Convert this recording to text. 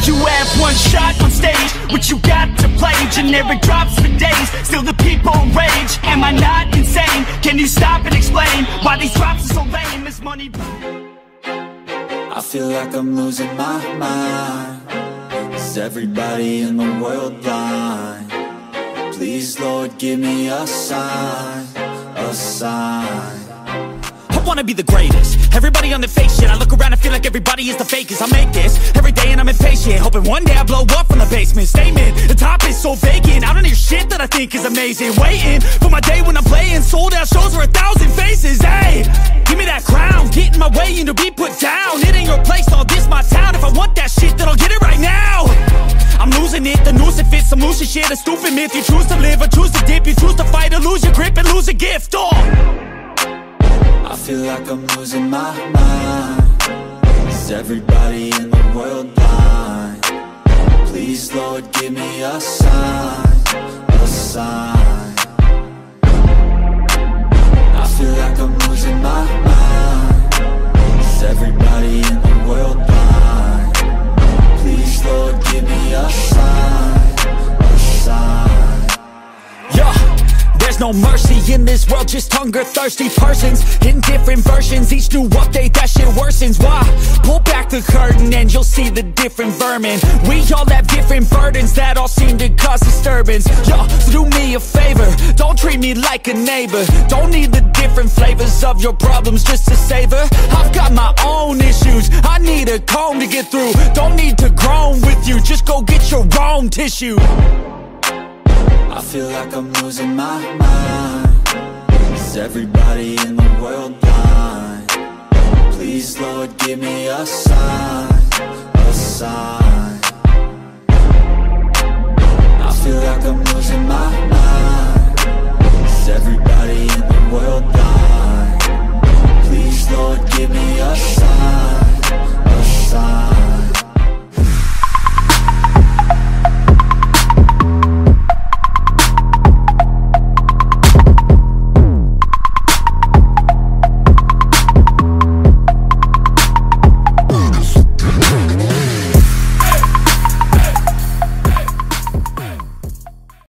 You have one shot on stage, what you got to play? Generic drops for days, still the people rage. Am I not insane? Can you stop and explain why these drops are so lame? Is money? I feel like I'm losing my mind. Is everybody in the world blind? Please, Lord, give me a sign, a sign. I wanna be the greatest. Everybody on the fake shit. I look around and feel like everybody is the fakest. I make this every day and I'm impatient, hoping one day I blow up from the basement. Statement, the top is so vacant. I don't hear shit that I think is amazing. Waiting for my day when I'm playing sold out shows for 1,000 faces. Hey, give me that crown, get in my way and to be put down. It ain't your place, all this my town. If I want that shit, then I'll get it right now. I'm losing it, the noose it fits. I'm losing shit, a stupid myth. You choose to live or choose to dip. You choose to fight or lose your grip and lose a gift. I feel like I'm losing my mind. Is everybody in the world blind? Please, Lord, give me a sign, a sign. I feel like I'm losing my mind. Is everybody in the world blind? Please, Lord, give me a sign, a sign. Yeah. There's no mercy in this world, just hunger-thirsty persons in different versions. Each new update, that shit worsens. Why? Pull back the curtain and you'll see the different vermin. We all have different burdens that all seem to cause disturbance. Yo, so do me a favor, don't treat me like a neighbor. Don't need the different flavors of your problems just to savor. I've got my own issues, I need a comb to get through. Don't need to groan with you, just go get your own tissue. I feel like I'm losing my mind. Is everybody in the world blind? Please, Lord, give me a sign, a sign.